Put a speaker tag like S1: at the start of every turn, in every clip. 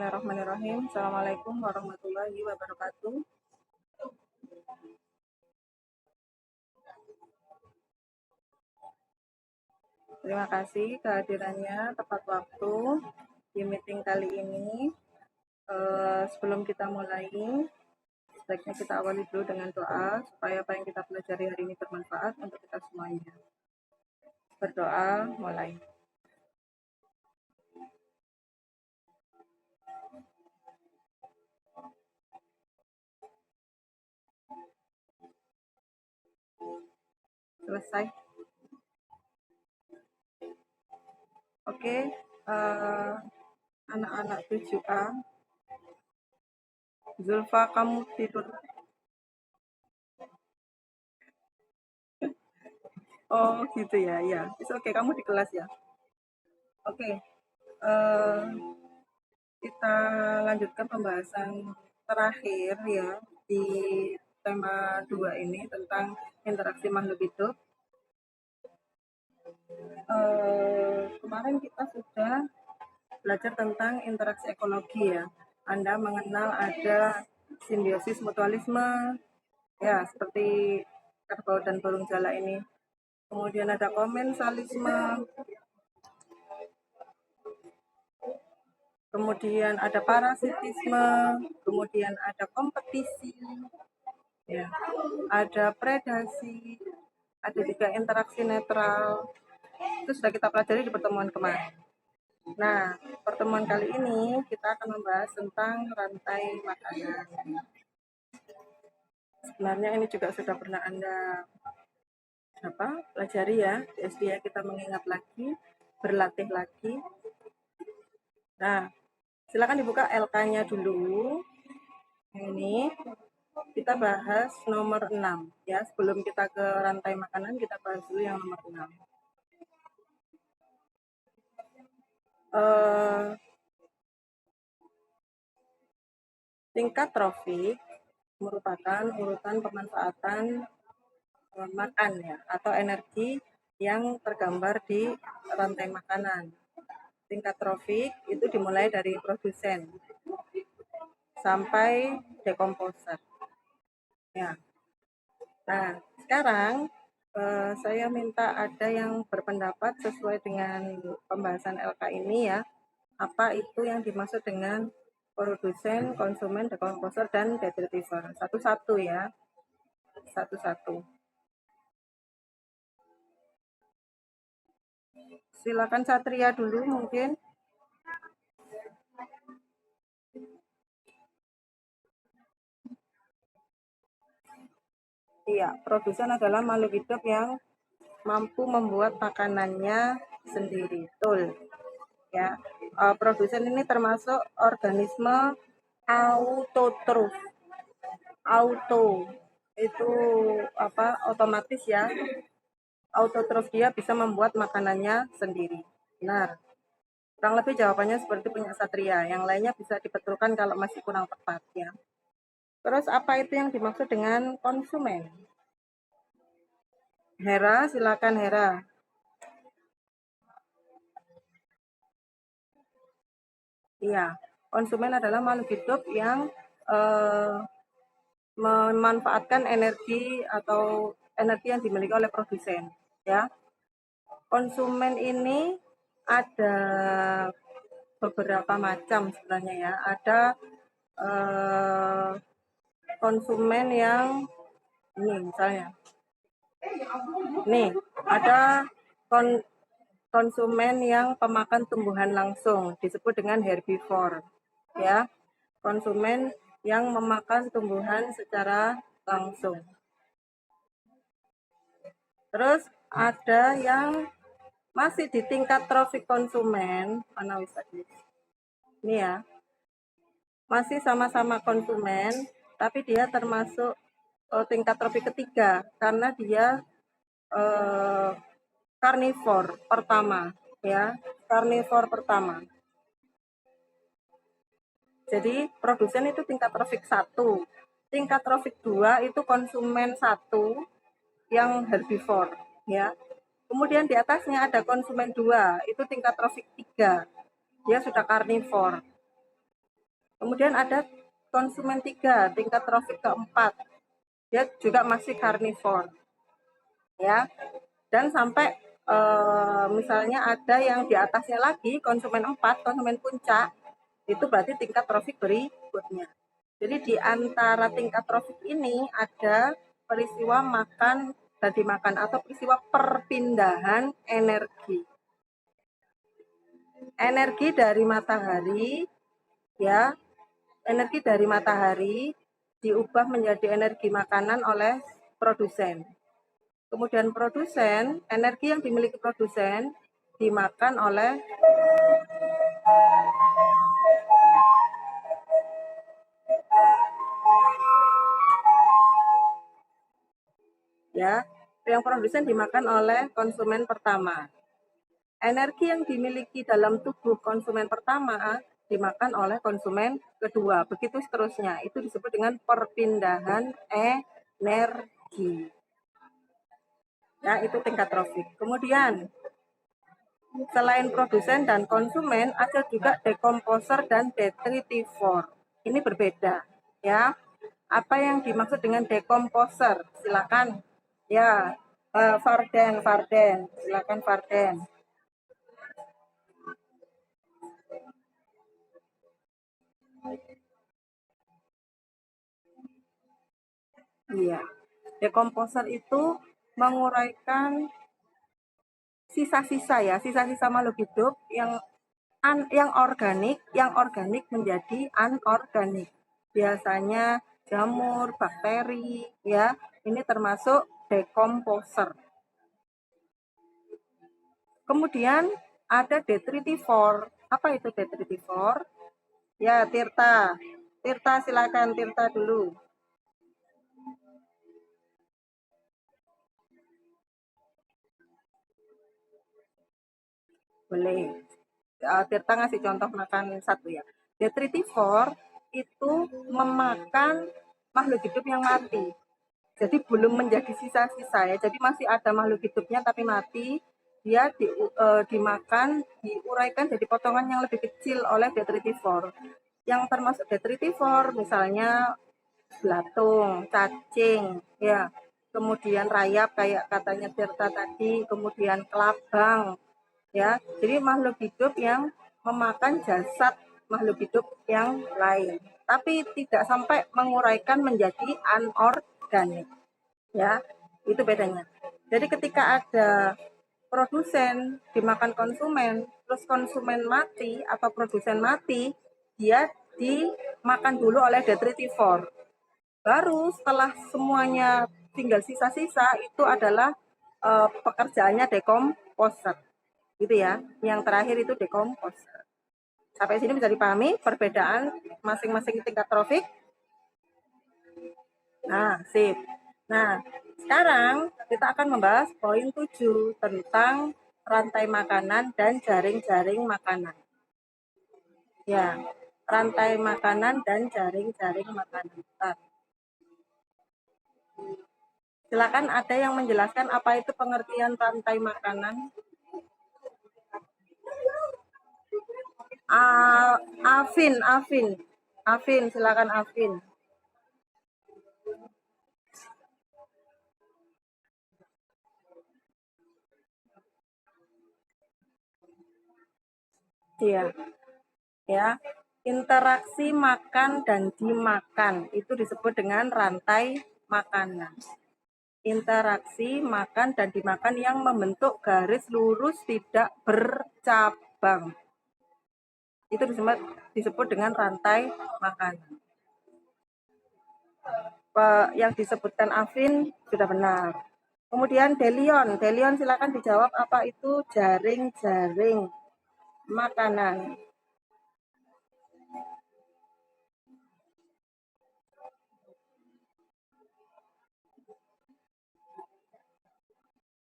S1: Bismillahirrahmanirrahim. Assalamualaikum warahmatullahi wabarakatuh. Terima kasih kehadirannya tepat waktu di meeting kali ini. Sebelum kita mulai, sebaiknya kita awali dulu dengan doa supaya apa yang kita pelajari hari ini bermanfaat untuk kita semuanya. Berdoa, mulai. Selesai. Oke, anak-anak 7A. Zulfa, kamu tidur. Oh gitu ya, ya. Oke, kamu di kelas ya. Oke, kita lanjutkan pembahasan terakhir ya di tema 2 ini tentang interaksi makhluk hidup. Kemarin kita sudah belajar tentang interaksi ekologi ya. Anda mengenal ada simbiosis mutualisme, ya seperti kerbau dan burung jala ini. Kemudian ada komensalisme, kemudian ada parasitisme, kemudian ada kompetisi, ya, ada predasi, ada juga interaksi netral. Itu sudah kita pelajari di pertemuan kemarin. Nah, pertemuan kali ini kita akan membahas tentang rantai makanan. Sebenarnya ini juga sudah pernah Anda pelajari ya. SD ya, kita mengingat lagi, berlatih lagi. Nah, silakan dibuka LK-nya dulu. Ini kita bahas nomor 6 ya. Sebelum kita ke rantai makanan, kita bahas dulu yang nomor 6. Tingkat trofik merupakan urutan pemanfaatan makan ya, atau energi yang tergambar di rantai makanan. Tingkat trofik itu dimulai dari produsen sampai dekomposer. Ya. Nah, sekarang saya minta ada yang berpendapat sesuai dengan pembahasan LK ini ya. Apa itu yang dimaksud dengan produsen, konsumen, dekomposer, dan detritiver? Satu-satu ya. Satu-satu. Silakan Satria dulu mungkin. Iya, produsen adalah makhluk hidup yang mampu membuat makanannya sendiri. Betul. Ya, produsen ini termasuk organisme autotrof. Auto itu otomatis ya. Autotrof, dia bisa membuat makanannya sendiri. Benar. Kurang lebih jawabannya seperti punya Satria. Yang lainnya bisa dibetulkan kalau masih kurang tepat ya. Terus apa itu yang dimaksud dengan konsumen? Hera, silakan Hera. Iya, konsumen adalah makhluk hidup yang memanfaatkan energi atau energi yang dimiliki oleh produsen. Ya, konsumen ini ada beberapa macam sebenarnya ya. Ada konsumen yang ini misalnya. Nih, ada konsumen yang pemakan tumbuhan langsung, disebut dengan herbivore. Ya, konsumen yang memakan tumbuhan secara langsung. Terus ada yang masih di tingkat trofik konsumen, mana bisa ini ya, masih sama-sama konsumen, tapi dia termasuk tingkat trofik ketiga karena dia karnivor pertama, ya, karnivor pertama. Jadi produsen itu tingkat trofik 1, tingkat trofik 2 itu konsumen 1 yang herbivore, ya. Kemudian di atasnya ada konsumen 2, itu tingkat trofik 3, dia sudah karnivor. Kemudian ada konsumen 3, tingkat trofik keempat. Dia juga masih karnivor, ya. Dan sampai misalnya ada yang di atasnya lagi, konsumen 4, konsumen puncak, itu berarti tingkat trofik berikutnya. Jadi di antara tingkat trofik ini ada peristiwa makan dan dimakan atau peristiwa perpindahan energi. Energi dari matahari, ya, energi dari matahari diubah menjadi energi makanan oleh produsen. Kemudian produsen, energi yang dimiliki produsen dimakan oleh yang produsen dimakan oleh konsumen pertama. Energi yang dimiliki dalam tubuh konsumen pertama dimakan oleh konsumen kedua. Begitu seterusnya. Itu disebut dengan perpindahan energi. Ya, itu tingkat trofik. Kemudian, selain produsen dan konsumen, ada juga dekomposer dan detritivor. Ini berbeda, ya. Apa yang dimaksud dengan dekomposer? Silakan. Ya, Farden, silakan Farden. Iya. Dekomposer itu menguraikan sisa-sisa ya, sisa-sisa makhluk hidup yang organik menjadi anorganik. Biasanya jamur, bakteri, ya. Ini termasuk dekomposer. Kemudian ada detritivor. Apa itu detritivor? Ya, Tirta. Tirta silakan Tirta dulu. Boleh. Tirta ngasih contoh makan satu ya. Detritivor itu memakan makhluk hidup yang mati. Jadi belum menjadi sisa-sisa ya. Jadi masih ada makhluk hidupnya tapi mati. Dia dimakan, diuraikan jadi potongan yang lebih kecil oleh detritivor. Yang termasuk detritivor misalnya belatung, cacing, ya. Kemudian rayap kayak katanya Tirta tadi, kemudian kelabang, ya. Jadi makhluk hidup yang memakan jasad makhluk hidup yang lain, tapi tidak sampai menguraikan menjadi anorganik, ya. Itu bedanya. Jadi ketika ada produsen dimakan konsumen, terus konsumen mati atau produsen mati, dia dimakan dulu oleh detritivor. Baru setelah semuanya tinggal sisa-sisa itu adalah pekerjaannya dekomposer. Gitu ya. Yang terakhir itu dekomposer. Sampai sini bisa dipahami perbedaan masing-masing tingkat trofik. Nah, sip. Nah, sekarang kita akan membahas poin 7 tentang rantai makanan dan jaring-jaring makanan. Ya, rantai makanan dan jaring-jaring makanan. Bentar. Silakan ada yang menjelaskan apa itu pengertian rantai makanan. Afin, silakan Afin. Iya, ya. Interaksi makan dan dimakan itu disebut dengan rantai makanan. Interaksi makan dan dimakan yang membentuk garis lurus tidak bercabang. Itu disebut dengan rantai makanan. Yang disebutkan Afin sudah benar. Kemudian Delion silakan dijawab apa itu jaring-jaring makanan.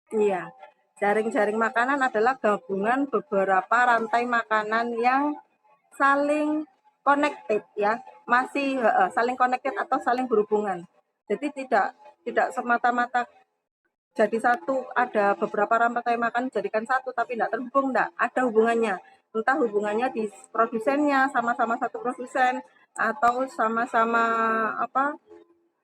S1: Iya, jaring-jaring makanan adalah gabungan beberapa rantai makanan yang saling connected ya, masih saling connected atau saling berhubungan. Jadi tidak semata-mata jadi satu, ada beberapa rantai makan jadikan satu tapi tidak terhubung, tidak ada hubungannya. entah hubungannya di produsennya, sama-sama satu produsen, atau sama-sama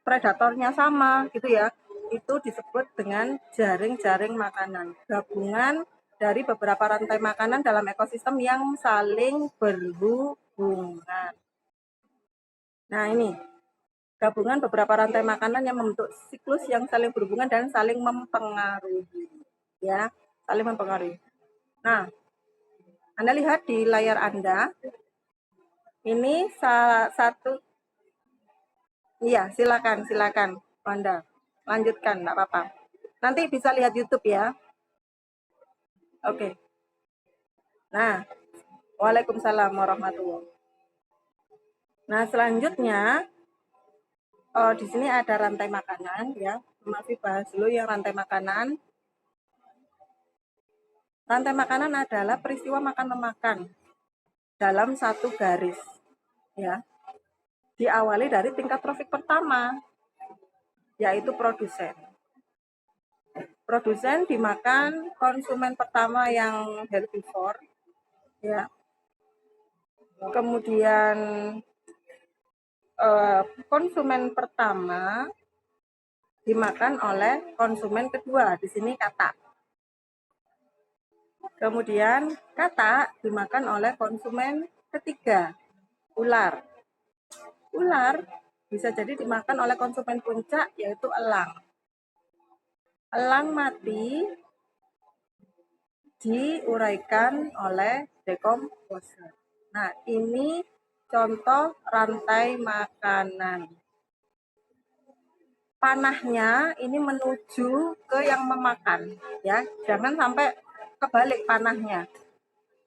S1: predatornya sama gitu ya, itu disebut dengan jaring-jaring makanan, gabungan dari beberapa rantai makanan dalam ekosistem yang saling berhubungan. Nah ini gabungan beberapa rantai makanan yang membentuk siklus yang saling berhubungan dan saling mempengaruhi, ya, saling mempengaruhi. Nah, Anda lihat di layar Anda, ini satu, iya, silakan, Anda lanjutkan, nggak apa-apa. Nanti bisa lihat YouTube ya. Oke. Nah, Waalaikumsalam warahmatullahi wabarakatuh. Nah, selanjutnya di sini ada rantai makanan ya. Masih bahas dulu yang rantai makanan. Rantai makanan adalah peristiwa makan-memakan dalam satu garis ya. Diawali dari tingkat trofik pertama, yaitu produsen. Produsen dimakan konsumen pertama yang herbivore ya. Kemudian konsumen pertama dimakan oleh konsumen kedua, di sini katak. Kemudian katak dimakan oleh konsumen ketiga, ular. Ular bisa jadi dimakan oleh konsumen puncak, yaitu elang. Elang mati diuraikan oleh dekomposer. Nah, ini contoh rantai makanan. Panahnya ini menuju ke yang memakan, ya. Jangan sampai kebalik panahnya.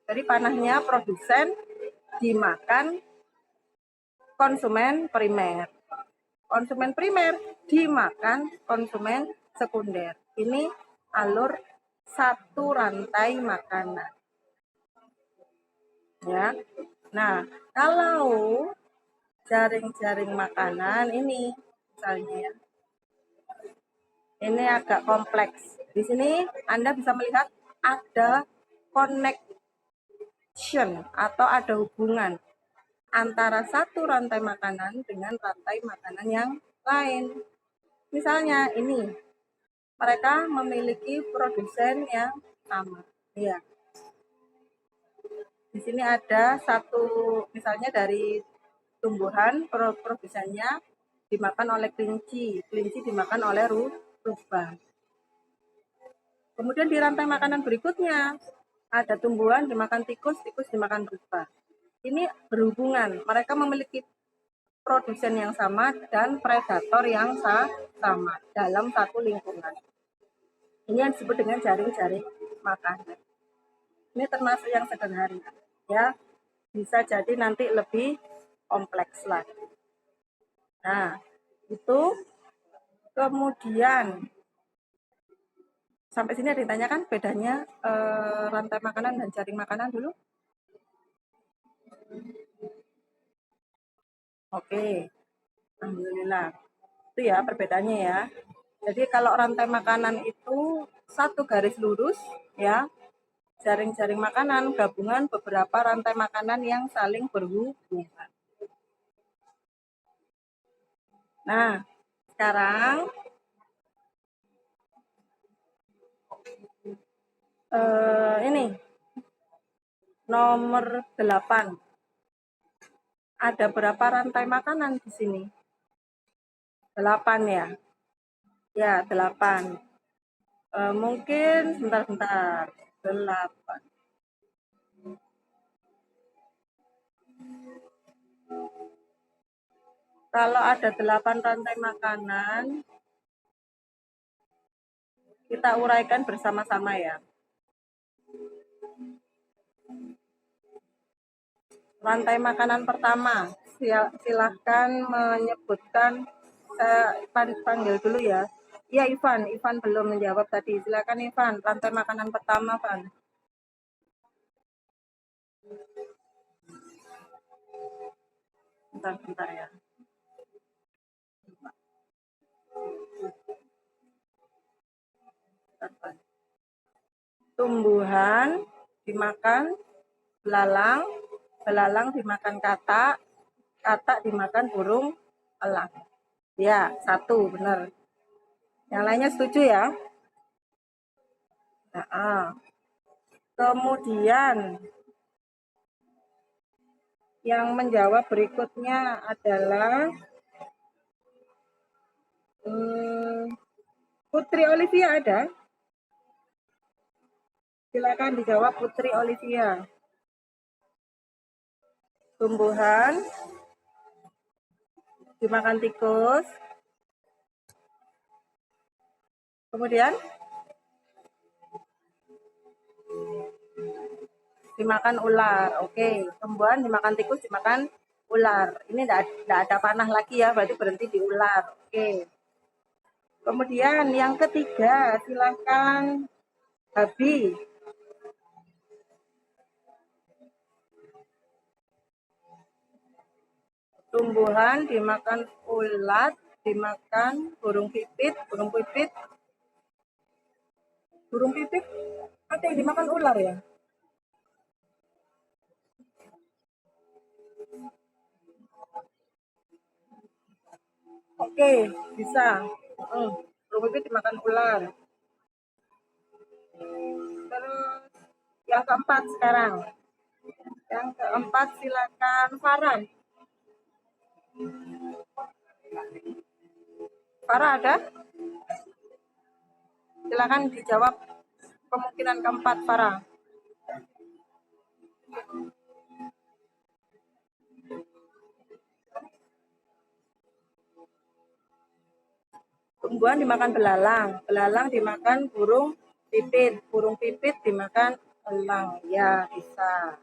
S1: Jadi panahnya produsen dimakan konsumen primer. Konsumen primer dimakan konsumen sekunder. Ini alur satu rantai makanan. Ya. Nah, kalau jaring-jaring makanan ini misalnya ya, ini agak kompleks. Di sini Anda bisa melihat ada connection atau ada hubungan antara satu rantai makanan dengan rantai makanan yang lain. Misalnya ini, mereka memiliki produsen yang sama. Ya. Di sini ada satu, misalnya dari tumbuhan, produsennya dimakan oleh kelinci, kelinci dimakan oleh rubah. Kemudian di rantai makanan berikutnya, ada tumbuhan dimakan tikus, tikus dimakan rubah. Ini berhubungan, mereka memiliki produsen yang sama dan predator yang sama dalam satu lingkungan. Ini yang disebut dengan jaring-jaring makanan. Ini termasuk yang sederhana, ya. Bisa jadi nanti lebih kompleks lagi. Nah, itu kemudian sampai sini ada yang tanyakan bedanya rantai makanan dan jaring makanan dulu. Oke, alhamdulillah. Itu ya perbedaannya ya. Jadi kalau rantai makanan itu satu garis lurus ya, jaring-jaring makanan gabungan beberapa rantai makanan yang saling berhubungan. Nah, sekarang ini nomor 8. Ada berapa rantai makanan di sini? 8 ya. Ya, 8. Mungkin sebentar. 8. Kalau ada 8 rantai makanan, kita uraikan bersama-sama ya. Rantai makanan pertama, silahkan menyebutkan, Ivan panggil dulu ya. Iya Ivan belum menjawab tadi. Silakan Ivan, rantai makanan pertama, Ivan. Bentar ya. Tumbuhan dimakan belalang, belalang dimakan katak, katak dimakan burung elang. Ya, satu benar. Yang lainnya setuju ya? Nah, kemudian yang menjawab berikutnya adalah Putri Olivia ada? Silakan dijawab Putri Olivia. Tumbuhan dimakan tikus. Kemudian dimakan ular. Oke, tumbuhan dimakan tikus, dimakan ular. Ini tidak ada panah lagi ya, berarti berhenti di ular. Oke. Kemudian yang ketiga, silakan Habi. Tumbuhan dimakan ulat, dimakan burung pipit, burung pipit. Burung pipit ada yang dimakan ular ya? Oke, bisa. Burung pipit dimakan ular. Terus yang keempat sekarang. Yang keempat silakan Farah. Farah ada? Silakan dijawab kemungkinan keempat Farah. Tumbuhan dimakan belalang, belalang dimakan burung pipit dimakan elang. Ya, bisa.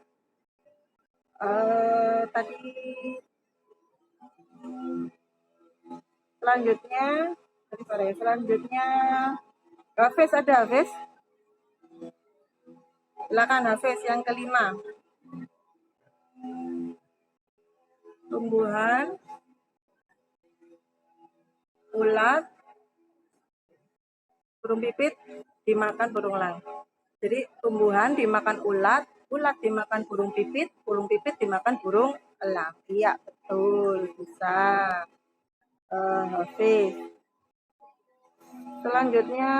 S1: Tadi selanjutnya Hafiz ada Hafiz? Silakan Hafiz yang kelima. Tumbuhan, ulat, burung pipit dimakan burung elang. Jadi tumbuhan dimakan ulat, ulat dimakan burung pipit dimakan burung elang. Iya, betul, bisa. Hafiz. Selanjutnya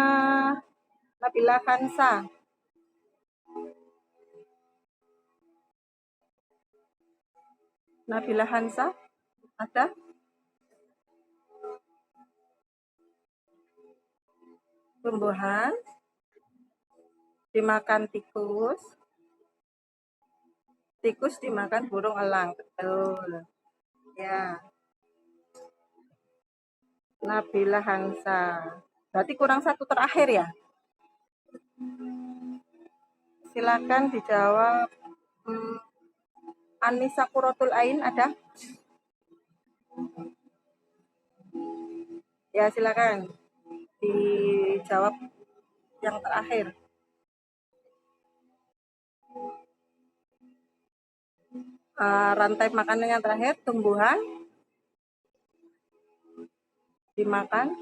S1: Nabila Kansa. Nabila Hansa ada? Tumbuhan dimakan tikus, tikus dimakan burung elang. Betul. Ya. Nabila Hansa. Berarti kurang satu terakhir ya? Silakan dijawab. Anissa Kurotul Ain ada? Ya, silakan dijawab yang terakhir. Rantai makanan yang terakhir, tumbuhan dimakan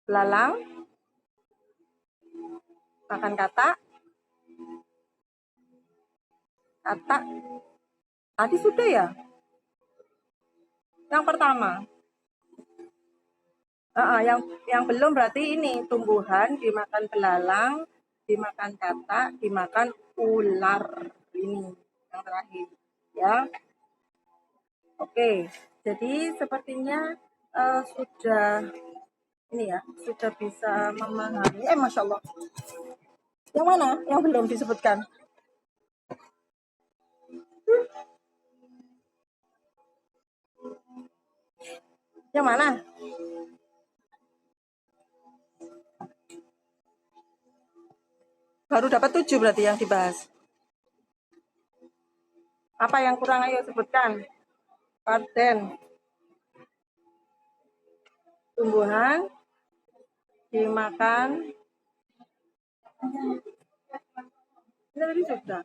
S1: belalang, makan katak, tadi sudah ya? Yang pertama. Yang belum berarti ini tumbuhan dimakan belalang, dimakan katak, dimakan ular. Ini yang terakhir ya. Oke, jadi sepertinya sudah ini ya, sudah bisa memahami. Masya Allah. Yang mana yang belum disebutkan? Yang mana? Baru dapat 7 berarti yang dibahas. Apa yang kurang, ayo sebutkan. Parten. Tumbuhan dimakan. Ini tadi sudah.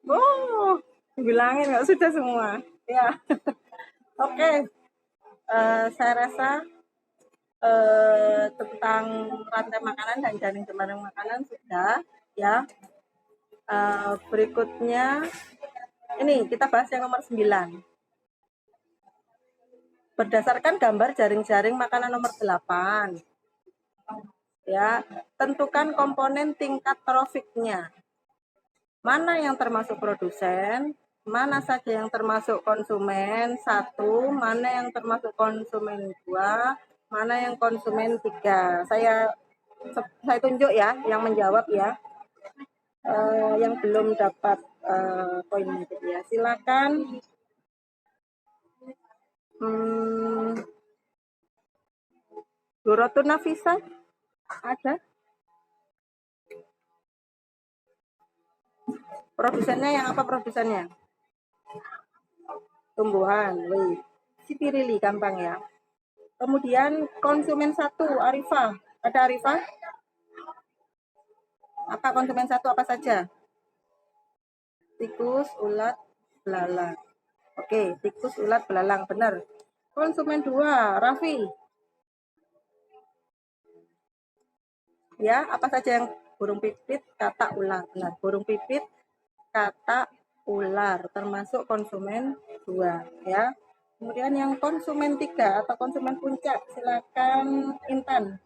S1: Oh, bilangin nggak sudah semua. Ya. Oke. Saya rasa tentang rantai makanan dan jaring-jaring makanan sudah ya. Berikutnya ini kita bahas yang nomor 9. Berdasarkan gambar jaring-jaring makanan nomor 8, ya, tentukan komponen tingkat trofiknya. Mana yang termasuk produsen, mana saja yang termasuk konsumen 1, mana yang termasuk konsumen 2, mana yang konsumen 3. Saya tunjuk ya yang menjawab ya. Yang belum dapat poin gitu ya. Silakan. Guru Nafisa ada? Produsennya yang apa produsennya? Tumbuhan, wih. Sipirili gampang ya. Kemudian konsumen 1, Arifah. Ada Arifah? Apa konsumen 1 apa saja? Tikus, ulat, belalang. Oke, tikus, ulat, belalang, benar. Konsumen 2, Raffi. Ya, apa saja yang burung pipit, katak, ular. Benar, burung pipit, katak, ular, termasuk konsumen 2 ya. Kemudian yang konsumen 3 atau konsumen puncak, silakan Intan.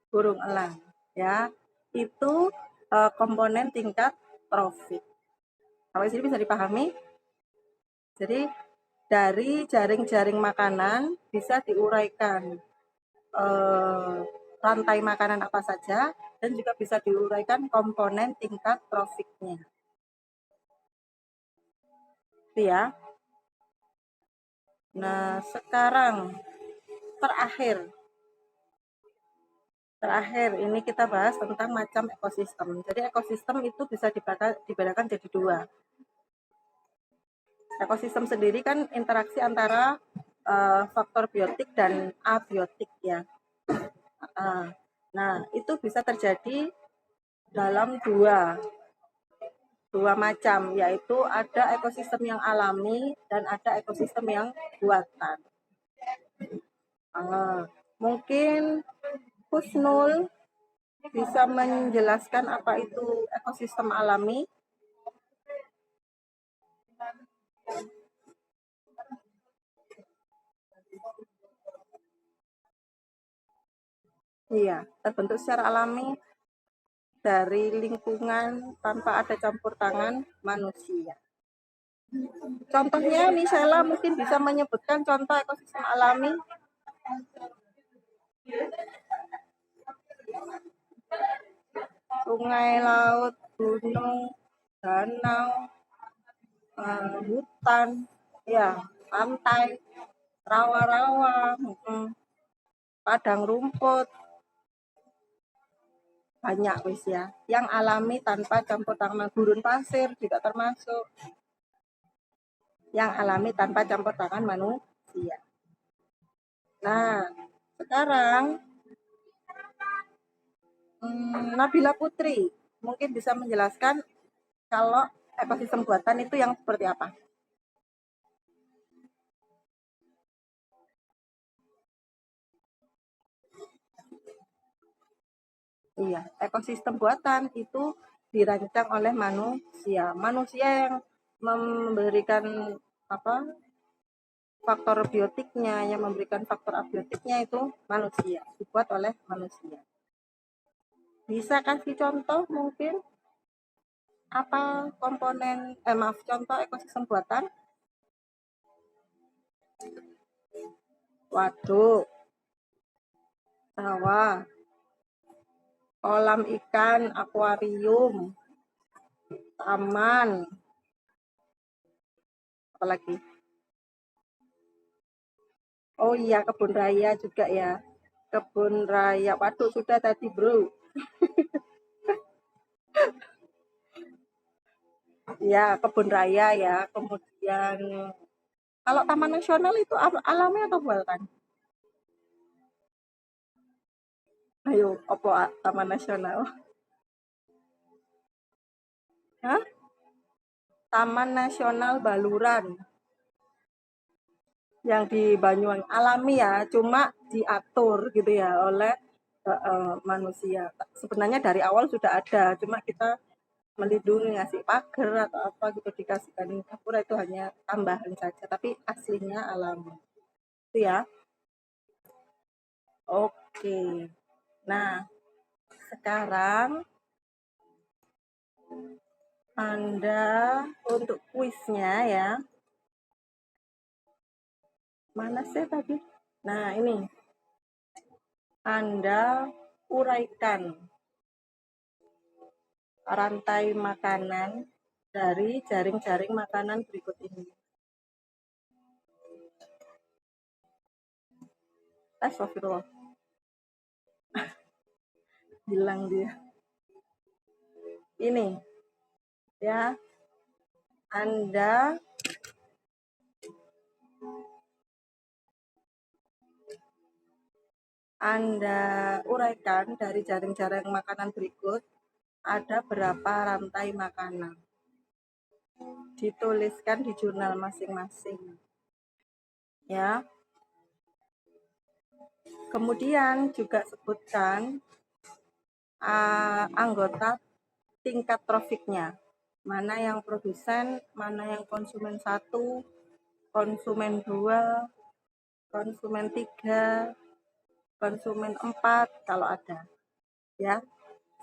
S1: Burung elang ya. Itu komponen tingkat trofik. Sampai sini bisa dipahami? Jadi dari jaring-jaring makanan bisa diuraikan rantai makanan apa saja dan juga bisa diuraikan komponen tingkat trofiknya. Itu ya. Nah, sekarang terakhir ini kita bahas tentang macam ekosistem. Jadi ekosistem itu bisa dibedakan jadi 2. Ekosistem sendiri kan interaksi antara faktor biotik dan abiotik ya. Nah, itu bisa terjadi dalam dua macam, yaitu ada ekosistem yang alami dan ada ekosistem yang buatan. Mungkin Husnul bisa menjelaskan apa itu ekosistem alami? Iya, terbentuk secara alami dari lingkungan tanpa ada campur tangan manusia. Contohnya, Michela mungkin bisa menyebutkan contoh ekosistem alami. Sungai, laut, gunung, danau, hutan, ya, pantai, rawa-rawa, padang rumput, banyak wis ya. Yang alami tanpa campur tangan, gurun pasir juga termasuk. Yang alami tanpa campur tangan manusia. Nah, sekarang Nabila Putri mungkin bisa menjelaskan kalau ekosistem buatan itu yang seperti apa? Iya, ekosistem buatan itu dirancang oleh manusia. Manusia yang memberikan faktor biotiknya, yang memberikan faktor abiotiknya itu manusia, dibuat oleh manusia. Bisa kasih contoh mungkin apa komponen contoh ekosistem buatan? Waduk, sawah, kolam ikan, akuarium, taman, apalagi? Oh iya, kebun raya juga ya. Kebun raya, waduk sudah tadi bro. Ya, kebun raya ya. Kemudian kalau taman nasional itu alami atau buatan? Ayo, apa taman nasional? Hah? Taman Nasional Baluran. yang di Banyuwangi alami ya, cuma diatur gitu ya oleh manusia. Sebenarnya dari awal sudah ada, cuma kita melindungi ngasih pagar atau apa gitu dikasihkan dapur itu hanya tambahan saja, tapi aslinya alami. Itu ya. Oke. Nah, sekarang Anda untuk kuisnya ya. Mana sih tadi? Nah, ini. Anda uraikan rantai makanan dari jaring-jaring makanan berikut ini. Astagfirullah. Hilang dia. Ini. Ya. Anda uraikan dari jaring-jaring makanan berikut ada berapa rantai makanan. Dituliskan di jurnal masing-masing. Ya. Kemudian juga sebutkan anggota tingkat trofiknya. Mana yang produsen, mana yang konsumen 1, konsumen 2, konsumen 3, konsumen 4 kalau ada. Ya.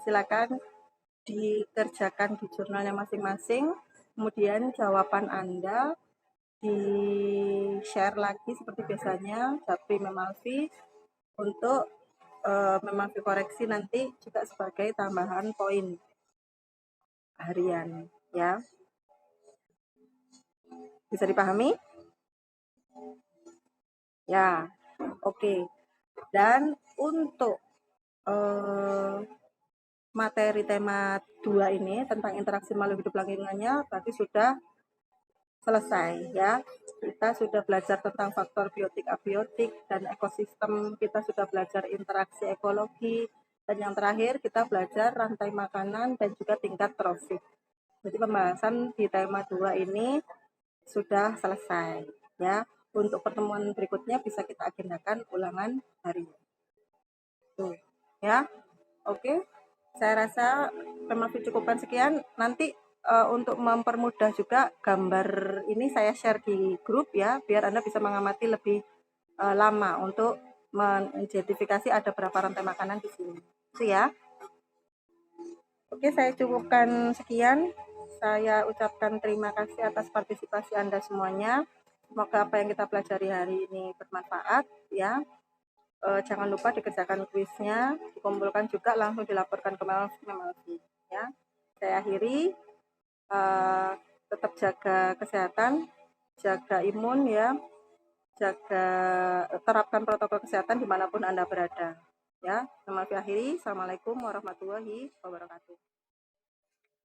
S1: Silakan dikerjakan di jurnalnya masing-masing. Kemudian jawaban Anda di-share lagi seperti biasanya, Japri Memalvi, untuk Memalvi koreksi nanti juga sebagai tambahan poin harian ya. Bisa dipahami? Ya, oke. Dan untuk materi tema 2 ini tentang interaksi makhluk hidup lingkungannya berarti sudah selesai ya. Kita sudah belajar tentang faktor biotik abiotik dan ekosistem, kita sudah belajar interaksi ekologi, dan yang terakhir kita belajar rantai makanan dan juga tingkat trofik. Jadi pembahasan di tema 2 ini sudah selesai ya. Untuk pertemuan berikutnya bisa kita agendakan ulangan hari tuh ya. Oke, saya rasa memang cukupkan sekian. Nanti untuk mempermudah juga gambar ini saya share di grup ya, biar Anda bisa mengamati lebih lama untuk mengidentifikasi ada berapa rantai makanan di sini. Itu ya. Oke, saya cukupkan sekian. Saya ucapkan terima kasih atas partisipasi Anda semuanya. Semoga apa yang kita pelajari hari ini bermanfaat ya. Jangan lupa dikerjakan kuisnya, dikumpulkan juga langsung dilaporkan ke Memalvi ya. Saya akhiri, tetap jaga kesehatan, jaga imun ya, terapkan protokol kesehatan dimanapun Anda berada ya. Memalvi akhiri, Assalamualaikum warahmatullahi wabarakatuh.